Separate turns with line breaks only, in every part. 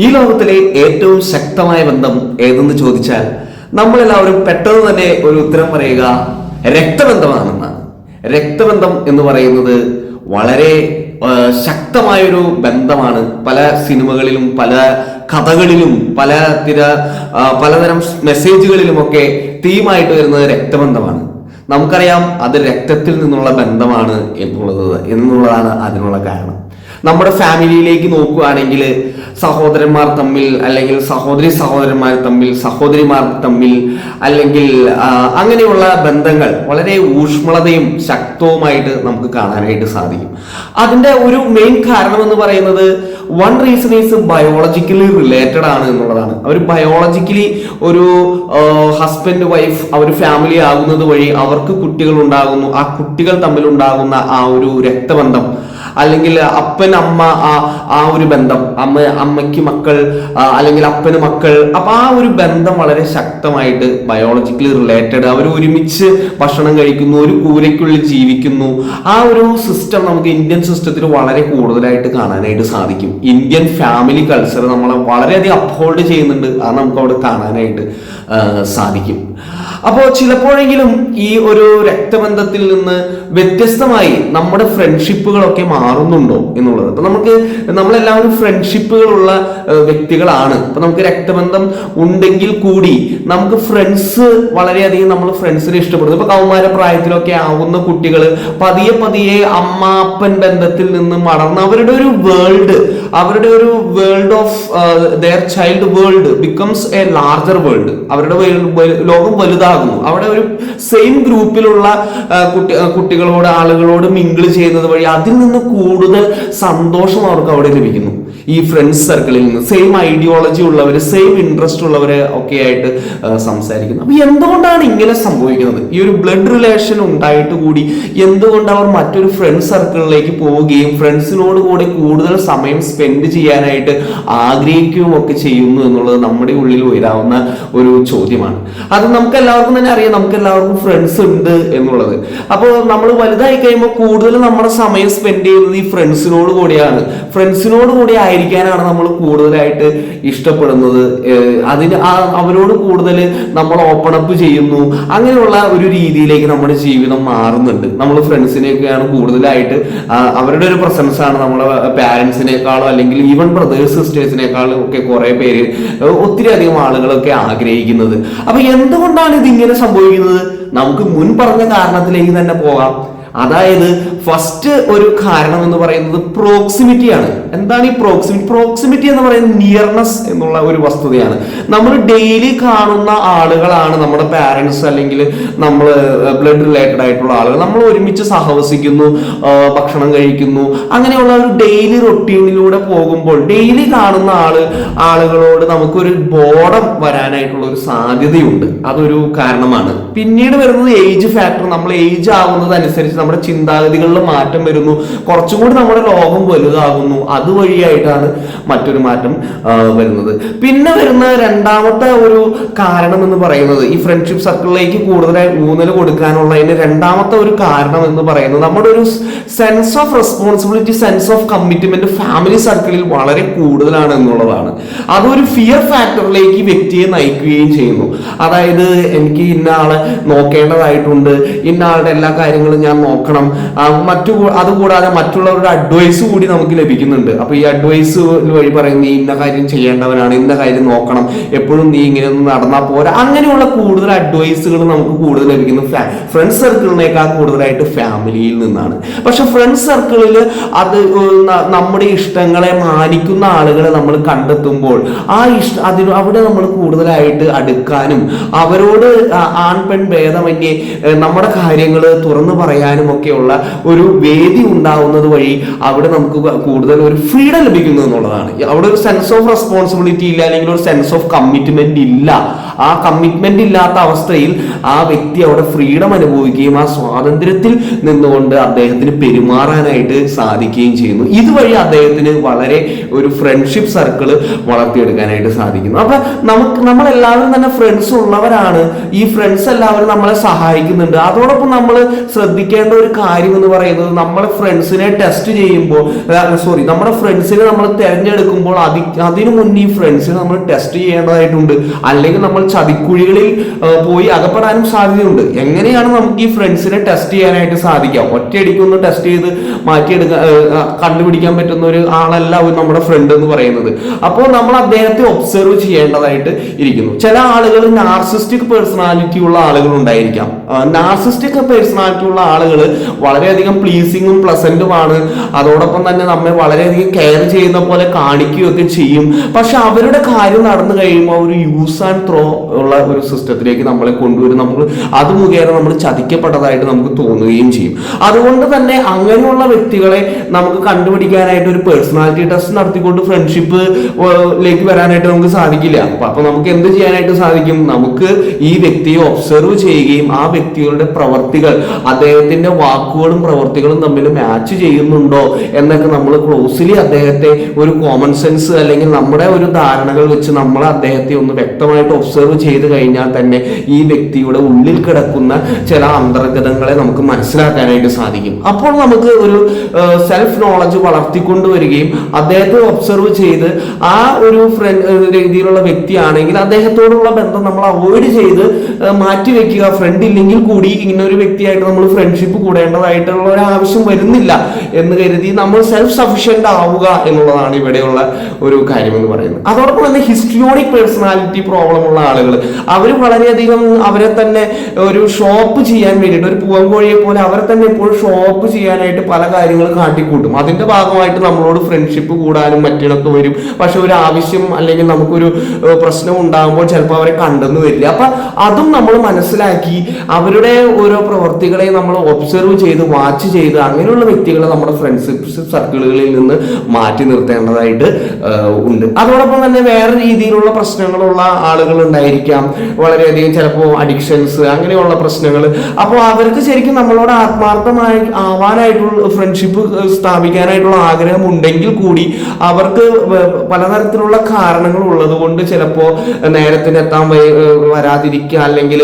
ഈ ലോകത്തിലെ ഏറ്റവും ശക്തമായ ബന്ധം ഏതെന്ന് ചോദിച്ചാൽ നമ്മളെല്ലാവരും പെട്ടെന്ന് തന്നെ ഒരു ഉത്തരം പറയുക രക്തബന്ധമാണെന്നാണ്. രക്തബന്ധം എന്ന് പറയുന്നത് വളരെ ശക്തമായൊരു ബന്ധമാണ്. പല സിനിമകളിലും പല കഥകളിലും പലതരം മെസ്സേജുകളിലുമൊക്കെ തീമായിട്ട് വരുന്നത് രക്തബന്ധമാണ്. നമുക്കറിയാം അത് രക്തത്തിൽ നിന്നുള്ള ബന്ധമാണ് എന്നുള്ളതാണ് അതിനുള്ള കാരണം. നമ്മുടെ ഫാമിലിയിലേക്ക് നോക്കുകയാണെങ്കിൽ സഹോദരന്മാർ തമ്മിൽ, അല്ലെങ്കിൽ സഹോദരന്മാർ തമ്മിൽ, സഹോദരിമാർ തമ്മിൽ, അല്ലെങ്കിൽ അങ്ങനെയുള്ള ബന്ധങ്ങൾ വളരെ ഊഷ്മളതയും ശക്തവുമായിട്ട് നമുക്ക് കാണാനായിട്ട് സാധിക്കും. അതിന്റെ ഒരു മെയിൻ കാരണം എന്ന് പറയുന്നത് one reason is biologically related ആണ് എന്നുള്ളതാണ്. അവർ ബയോളജിക്കലി ഒരു ഹസ്ബൻഡ് വൈഫ് അവർ ഫാമിലി ആകുന്നത് വഴി അവർക്ക് കുട്ടികൾ ഉണ്ടാകുന്നു. ആ കുട്ടികൾ തമ്മിൽ ഉണ്ടാകുന്ന ആ ഒരു രക്തബന്ധം, അല്ലെങ്കിൽ അപ്പൻ അമ്മ, ആ ഒരു ബന്ധം, അമ്മയ്ക്ക് മക്കൾ അല്ലെങ്കിൽ അപ്പന് മക്കൾ, അപ്പൊ ആ ഒരു ബന്ധം വളരെ ശക്തമായിട്ട് ബയോളജിക്കലി റിലേറ്റഡ്. അവർ ഒരുമിച്ച് ഭക്ഷണം കഴിക്കുന്നു, ഒരു കൂരയ്ക്കുള്ളിൽ ജീവിക്കുന്നു. ആ ഒരു സിസ്റ്റം നമുക്ക് ഇന്ത്യൻ സിസ്റ്റത്തിൽ വളരെ കൂടുതലായിട്ട് കാണാനായിട്ട് സാധിക്കും. ഇന്ത്യൻ ഫാമിലി കൾച്ചർ നമ്മളെ വളരെയധികം അപ്ഹോൾഡ് ചെയ്യുന്നുണ്ട്. അത് നമുക്ക് അവിടെ കാണാനായിട്ട് സാധിക്കും. അപ്പോൾ ചിലപ്പോഴെങ്കിലും ഈ ഒരു രക്തബന്ധത്തിൽ നിന്ന് വ്യത്യസ്തമായി നമ്മുടെ ഫ്രണ്ട്ഷിപ്പുകളൊക്കെ മാറുന്നുണ്ടോ എന്നുള്ളത്. അപ്പൊ നമ്മളെല്ലാവരും ഫ്രണ്ട്ഷിപ്പുകളുള്ള വ്യക്തികളാണ്. അപ്പൊ നമുക്ക് രക്തബന്ധം ഉണ്ടെങ്കിൽ കൂടി നമുക്ക് ഫ്രണ്ട്സ് വളരെയധികം നമ്മൾ ഫ്രണ്ട്സിനെ ഇഷ്ടപ്പെടുന്നു. ഇപ്പൊ കൗമാര പ്രായത്തിലൊക്കെ ആവുന്ന കുട്ടികൾ പതിയെ പതിയെ അമ്മ അപ്പൻ ബന്ധത്തിൽ നിന്ന് മടർന്ന് അവരുടെ ഒരു world of their child world becomes A larger world. അവരുടെ ലോകം വലുതാകുന്നു. അവിടെ ഒരു സെയിം ഗ്രൂപ്പിലുള്ള കുട്ടികളോട്, ആളുകളോട് മിങ്കിൾ ചെയ്യുന്നത് വഴി അതിൽ നിന്ന് കൂടുതൽ സന്തോഷം അവർക്ക് അവിടെ ലഭിക്കുന്നു. ഈ ഫ്രണ്ട്സ് സർക്കിളിൽ നിന്ന് സെയിം ഐഡിയോളജി ഉള്ളവര്, സെയിം ഇൻട്രസ്റ്റ് ഉള്ളവര് ഒക്കെ ആയിട്ട് സംസാരിക്കുന്നു. അപ്പൊ എന്തുകൊണ്ടാണ് ഇങ്ങനെ സംഭവിക്കുന്നത്? ഈ ഒരു ബ്ലഡ് റിലേഷൻ ഉണ്ടായിട്ട് കൂടി എന്തുകൊണ്ട് അവർ മറ്റൊരു ഫ്രണ്ട് സർക്കിളിലേക്ക് പോവുകയും ഫ്രണ്ട്സിനോട് കൂടെ കൂടുതൽ സമയം സ്പെൻഡ് ചെയ്യാനായിട്ട് ആഗ്രഹിക്കുകയും ഒക്കെ ചെയ്യുന്നു എന്നുള്ളത് നമ്മുടെ ഉള്ളിൽ ഉയരാവുന്ന ഒരു ചോദ്യമാണ്. അത് നമുക്ക് എല്ലാവർക്കും തന്നെ അറിയാം. നമുക്ക് എല്ലാവർക്കും ഫ്രണ്ട്സ് ഉണ്ട് എന്നുള്ളത്. അപ്പോൾ നമ്മൾ വലുതായി കഴിയുമ്പോൾ കൂടുതൽ നമ്മുടെ സമയം സ്പെൻഡ് ചെയ്യുന്നത് ഈ ഫ്രണ്ട്സിനോട് കൂടിയാണ്. ഫ്രണ്ട്സിനോട് കൂടി ആയിരിക്കാനാണ് നമ്മൾ കൂടുതലായിട്ട് ഇഷ്ടപ്പെടുന്നത്. അവരോട് കൂടുതൽ നമ്മൾ ഓപ്പൺ അപ്പ് ചെയ്യുന്നു. അങ്ങനെയുള്ള ഒരു രീതിയിലേക്ക് നമ്മുടെ ജീവിതം മാറുന്നുണ്ട്. നമ്മൾ ഫ്രണ്ട്സിനെയൊക്കെയാണ് കൂടുതലായിട്ട്, അവരുടെ ഒരു പ്രസൻസ് ആണ് നമ്മളെ പാരന്റ്സിനേക്കാളോ അല്ലെങ്കിൽ ഈവൻ ബ്രദേഴ്സ് സിസ്റ്റേഴ്സിനേക്കാളും ഒക്കെ കുറെ പേര്, ഒത്തിരി അധികം ആളുകളൊക്കെ ആഗ്രഹിക്കുന്നത്. അപ്പൊ എന്തുകൊണ്ടാണ് ഇതിങ്ങനെ സംഭവിക്കുന്നത്? നമുക്ക് മുൻ പറഞ്ഞ കാരണത്തിലേക്ക് തന്നെ പോകാം. അതായത് ഫസ്റ്റ് ഒരു കാരണം എന്ന് പറയുന്നത് പ്രോക്സിമിറ്റിയാണ്. എന്താണ് ഈ പ്രോക്സിമിറ്റി എന്ന് പറയുന്നത് നിയർനെസ് എന്നുള്ള ഒരു വസ്തുതയാണ്. നമ്മൾ ഡെയിലി കാണുന്ന ആളുകളാണ് നമ്മുടെ പാരന്റ്സ്, അല്ലെങ്കിൽ നമ്മൾ ബ്ലഡ് റിലേറ്റഡ് ആയിട്ടുള്ള ആളുകൾ. നമ്മൾ ഒരുമിച്ച് സഹവസിക്കുന്നു, ഭക്ഷണം കഴിക്കുന്നു. അങ്ങനെയുള്ള ഒരു ഡെയിലി റൊട്ടീനിലൂടെ പോകുമ്പോൾ ഡെയിലി കാണുന്ന ആളുകളോട് നമുക്കൊരു ബോർഡം വരാനായിട്ടുള്ള ഒരു സാധ്യതയുണ്ട്. അതൊരു കാരണമാണ്. പിന്നീട് വരുന്നത് ഏജ് ഫാക്ടർ. നമ്മൾ ഏജ് ആവുന്നത് അനുസരിച്ച് നമ്മുടെ ചിന്താഗതികളിൽ മാറ്റം വരുന്നു. കുറച്ചും കൂടി നമ്മുടെ ലോകം വലുതാകുന്നു. അതുവഴിയായിട്ടാണ് മറ്റൊരു മാറ്റം വരുന്നത്. പിന്നെ വരുന്ന രണ്ടാമത്തെ ഒരു കാരണം എന്ന് പറയുന്നത് ഈ ഫ്രണ്ട്ഷിപ്പ് സർക്കിളിലേക്ക് കൂടുതലായി ഊന്നൽ കൊടുക്കാനുള്ളതിന് രണ്ടാമത്തെ ഒരു കാരണം എന്ന് പറയുന്നത് നമ്മുടെ ഒരു sense of responsibility, sense of commitment family സർക്കിളിൽ വളരെ കൂടുതലാണ് എന്നുള്ളതാണ്. അതൊരു ഫിയർ ഫാക്ടറിലേക്ക് വ്യക്തിയെ നയിക്കുകയും ചെയ്യുന്നു. അതായത് എനിക്ക് ഇന്ന ആളെ നോക്കേണ്ടതായിട്ടുണ്ട്, ഇന്ന ആളുടെ എല്ലാ കാര്യങ്ങളും ഞാൻ നോക്കണം. അതുകൂടാതെ മറ്റുള്ളവരുടെ അഡ്വൈസ് കൂടി നമുക്ക് ലഭിക്കുന്നുണ്ട്. അപ്പൊ ഈ അഡ്വൈസ് വഴി പറയും നീ ഇന്ന കാര്യം ചെയ്യേണ്ടവനാണ്, ഇന്ന കാര്യം നോക്കണം, എപ്പോഴും നീ ഇങ്ങനെ ഒന്നും നടന്നാൽ പോരാ. അങ്ങനെയുള്ള കൂടുതൽ അഡ്വൈസുകൾ നമുക്ക് കൂടുതൽ ലഭിക്കുന്നു ഫ്രണ്ട്സ് സർക്കിളിനേക്കാൾ കൂടുതലായിട്ട് ഫാമിലിയിൽ നിന്നാണ്. പക്ഷെ ഫ്രണ്ട്സ് സർക്കിളിൽ നമ്മുടെ ഇഷ്ടങ്ങളെ മാനിക്കുന്ന ആളുകളെ നമ്മൾ കണ്ടെത്തുമ്പോൾ അവിടെ നമ്മൾ കൂടുതലായിട്ട് അടുക്കാനും അവരോട് ആൺ പെൺ ഭേദമന്യേ നമ്മുടെ കാര്യങ്ങൾ തുറന്നു പറയാനും ഒക്കെയുള്ള ഒരു വേദി ഉണ്ടാവുന്നത് വഴി അവിടെ നമുക്ക് കൂടുതൽ ഒരു ഫ്രീഡം ലഭിക്കുന്നു എന്നുള്ളതാണ്. അവിടെ ഒരു സെൻസ് ഓഫ് റെസ്പോൺസിബിലിറ്റി ഇല്ല, അല്ലെങ്കിൽ ഒരു സെൻസ് ഓഫ് കമ്മിറ്റ്മെന്റ് ഇല്ല. ആ കമ്മിറ്റ്മെന്റ് ഇല്ലാത്ത അവസ്ഥയിൽ ആ വ്യക്തി അവിടെ ഫ്രീഡം അനുഭവിക്കുകയും ആ സ്വാതന്ത്ര്യത്തിൽ നിന്നുകൊണ്ട് അദ്ദേഹത്തിന് പെരുമാറാനായിട്ട് സാധിക്കുകയും ചെയ്യുന്നു. ഇതുവഴി അദ്ദേഹത്തിന് വളരെ ഒരു ഫ്രണ്ട്ഷിപ്പ് സർക്കിൾ വളർത്തിയെടുക്കാനായിട്ട് സാധിക്കുന്നു. അപ്പൊ നമ്മളെല്ലാവരും തന്നെ ഫ്രണ്ട്സ് ഉള്ളവരാണ്. ഈ ഫ്രണ്ട്സ് എല്ലാവരും നമ്മളെ സഹായിക്കുന്നുണ്ട്. അതോടൊപ്പം നമ്മൾ ശ്രദ്ധിക്കേണ്ട ശ്രദ്ധിക്കേണ്ട ഒരു കാര്യം എന്ന് പറയുന്നത്, നമ്മളെ ഫ്രണ്ട്സിനെ ടെസ്റ്റ് ചെയ്യുമ്പോൾ, നമ്മുടെ ഫ്രണ്ട്സിനെ നമ്മൾ തിരഞ്ഞെടുക്കുമ്പോൾ അതിനു മുന്നേ ഈ ഫ്രണ്ട്സിനെ നമ്മൾ ടെസ്റ്റ് ചെയ്യേണ്ടതായിട്ടുണ്ട്. അല്ലെങ്കിൽ നമ്മൾ ചതിക്കുഴികളിൽ പോയി അകപ്പെടാനും സാധ്യതയുണ്ട്. എങ്ങനെയാണ് നമുക്ക് ഈ ഫ്രണ്ട്സിനെ ടെസ്റ്റ് ചെയ്യാനായിട്ട് സാധിക്കാം? ഒറ്റയടിക്കൊന്ന് ടെസ്റ്റ് ചെയ്ത് കണ്ടുപിടിക്കാൻ പറ്റുന്ന ഒരു ആളല്ല നമ്മുടെ ഫ്രണ്ട് എന്ന് പറയുന്നത്. അപ്പോൾ നമ്മൾ അദ്ദേഹത്തെ ഒബ്സർവ് ചെയ്യേണ്ടതായിട്ട് ഇരിക്കുന്നു. ചില ആളുകൾ നാർസിസ്റ്റിക് പേഴ്സണാലിറ്റി ഉള്ള ആളുകൾ ഉണ്ടായിരിക്കാം. നാർസിസ്റ്റിക് പേഴ്സണാലിറ്റി ഉള്ള ആളുകൾ വളരെയധികം പ്ലീസിങ്ങും പ്ലസന്റുമാണ്. അതോടൊപ്പം തന്നെ നമ്മെ വളരെയധികം കെയർ ചെയ്യുന്ന പോലെ കാണിക്കുകയൊക്കെ ചെയ്യും. പക്ഷെ അവരുടെ കാര്യം നടന്നു കഴിയുമ്പോൾ ഒരു യൂസ് ആൻഡ് ത്രോ ഉള്ള ഒരു സിസ്റ്റത്തിലേക്ക് നമ്മളെ കൊണ്ടുവരും. നമ്മൾ അത് മുഖേന നമ്മൾ ചതിക്കപ്പെട്ടതായിട്ട് നമുക്ക് തോന്നുകയും ചെയ്യും. അതുകൊണ്ട് തന്നെ അങ്ങനെയുള്ള വ്യക്തികളെ നമുക്ക് കണ്ടുപിടിക്കാനായിട്ട് ഒരു പേഴ്സണാലിറ്റി ടെസ്റ്റ് നടത്തിക്കൊണ്ട് ഫ്രണ്ട്ഷിപ്പിലേക്ക് വരാനായിട്ട് നമുക്ക് സാധിക്കില്ല. അപ്പൊ നമുക്ക് എന്ത് ചെയ്യാനായിട്ട് സാധിക്കും? നമുക്ക് ഈ വ്യക്തിയെ ഒബ്സർവ് ചെയ്യുകയും ആ വ്യക്തികളുടെ പ്രവർത്തികൾ, അദ്ദേഹത്തിന്റെ വാക്കുകളും പ്രവർത്തികളും തമ്മിൽ മാച്ച് ചെയ്യുന്നുണ്ടോ എന്നൊക്കെ നമ്മൾ ക്ലോസ്ലി അദ്ദേഹത്തെ ഒരു കോമൺ സെൻസ് അല്ലെങ്കിൽ നമ്മുടെ ഒരു ധാരണകൾ വെച്ച് നമ്മൾ അദ്ദേഹത്തെ ഒന്ന് വ്യക്തമായിട്ട് ഒബ്സർവ് ചെയ്ത് കഴിഞ്ഞാൽ തന്നെ ഈ വ്യക്തിയുടെ ഉള്ളിൽ കിടക്കുന്ന ചില അന്തർഗതങ്ങളെ നമുക്ക് മനസ്സിലാക്കാനായിട്ട് സാധിക്കും. അപ്പോൾ നമുക്ക് ഒരു സെൽഫ് നോളജ് വളർത്തിക്കൊണ്ടുവരികയും അദ്ദേഹത്തെ ഒബ്സർവ് ചെയ്ത് ആ ഒരു രീതിയിലുള്ള വ്യക്തിയാണെങ്കിൽ അദ്ദേഹത്തോടുള്ള ബന്ധം നമ്മൾ അവോയ്ഡ് ചെയ്ത് മാറ്റി വെക്കുക. ഫ്രണ്ട് ഇല്ലെങ്കിൽ കൂടി ഇങ്ങനെ ഒരു വ്യക്തിയായിട്ട് നമ്മൾ ഫ്രണ്ട്ഷിപ്പ് കൂടേണ്ടതായിട്ടുള്ള ഒരു ആവശ്യം വരുന്നില്ല എന്ന് കരുതി നമ്മൾ സെൽഫ് സഫിഷ്യന്റ് ആവുക എന്നുള്ളതാണ് ഇവിടെയുള്ള ഒരു കാര്യം എന്ന് പറയുന്നത്. അതോടൊപ്പം തന്നെ ഹിസ്ട്രിയോണിക് പേഴ്സണാലിറ്റി പ്രോബ്ലം ഉള്ള ആളുകൾ, അവർ വളരെയധികം അവരെ തന്നെ ഒരു ഷോപ്പ് ചെയ്യാൻ വേണ്ടിയിട്ട്, ഒരു പൂവൻകോഴിയെ പോലെ അവരെ തന്നെ എപ്പോഴും ഷോപ്പ് ചെയ്യാനായിട്ട് പല കാര്യങ്ങൾ കാട്ടിക്കൂട്ടും. അതിന്റെ ഭാഗമായിട്ട് നമ്മളോട് ഫ്രണ്ട്ഷിപ്പ് കൂടാനും മറ്റൊക്കെ വരും. പക്ഷെ ഒരു ആവശ്യം അല്ലെങ്കിൽ നമുക്കൊരു പ്രശ്നം ഉണ്ടാകുമ്പോൾ ചിലപ്പോൾ അവരെ കണ്ടെന്ന് വരില്ല. അപ്പൊ അതും നമ്മൾ മനസ്സിലാക്കി അവരുടെ ഓരോ പ്രവർത്തികളെ നമ്മൾ ഒബ്സർവ് ചെയ്ത് വാച്ച് ചെയ്ത് അങ്ങനെയുള്ള വ്യക്തികളെ നമ്മുടെ ഫ്രണ്ട്ഷിപ്പ് സർക്കിളുകളിൽ നിന്ന് മാറ്റി നിർത്തേണ്ടതായിട്ട് ഉണ്ട്. അതോടൊപ്പം തന്നെ വേറെ രീതിയിലുള്ള പ്രശ്നങ്ങളുള്ള ആളുകൾ ഉണ്ടായിരിക്കാം. വളരെയധികം ചിലപ്പോൾ അഡിക്ഷൻസ് അങ്ങനെയുള്ള പ്രശ്നങ്ങൾ. അപ്പോൾ അവർക്ക് ശരിക്കും നമ്മളോട് ആത്മാർത്ഥമായി ആവാനായിട്ടുള്ള ഫ്രണ്ട്ഷിപ്പ് സ്ഥാപിക്കാനായിട്ടുള്ള ആഗ്രഹം ഉണ്ടെങ്കിൽ കൂടി അവർക്ക് പലതരത്തിലുള്ള കാരണങ്ങൾ ഉള്ളത് കൊണ്ട് ചിലപ്പോൾ നേരത്തിന് എത്താൻ വരാതിരിക്കുക, അല്ലെങ്കിൽ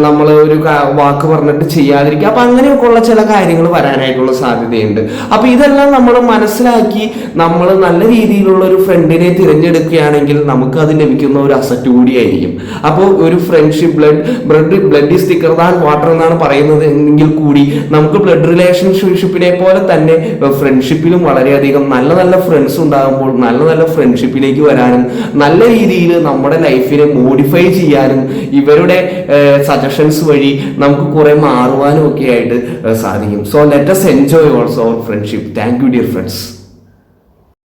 നമ്മൾ ഒരു വാക്ക് പറഞ്ഞിട്ട് ചെയ്യാതിരിക്കുക. അപ്പൊ അങ്ങനെയൊക്കെ ഉള്ള ചില കാര്യങ്ങൾ വരാനായിട്ടുള്ള സാധ്യതയുണ്ട്. അപ്പൊ ഇതെല്ലാം നമ്മൾ മനസ്സിലാക്കി നമ്മൾ നല്ല രീതിയിലുള്ള ഒരു ഫ്രണ്ടിനെ തിരഞ്ഞെടുക്കുകയാണെങ്കിൽ നമുക്ക് അത് ലഭിക്കുന്ന ഒരു അസറ്റ് കൂടിയായിരിക്കും. അപ്പോൾ ഒരു friendship blood is thicker than water എന്നാണ് പറയുന്നത് എങ്കിൽ കൂടി നമുക്ക് ബ്ലഡ് റിലേഷൻഷിപ്പിനെ പോലെ തന്നെ ഫ്രണ്ട്ഷിപ്പിലും വളരെയധികം നല്ല നല്ല ഫ്രണ്ട്സ് ഉണ്ടാകുമ്പോൾ നല്ല നല്ല ഫ്രണ്ട്ഷിപ്പിലേക്ക് വരാനും നല്ല രീതിയിൽ നമ്മുടെ ലൈഫിനെ മോഡിഫൈ ചെയ്യാനും ഇവരുടെ സജഷൻസ് വഴി നമുക്ക് കുറെ മാറുവാനും ഒക്കെ ആയിട്ട് സാധിക്കും. So let us enjoy also our friendship. Thank you dear friends.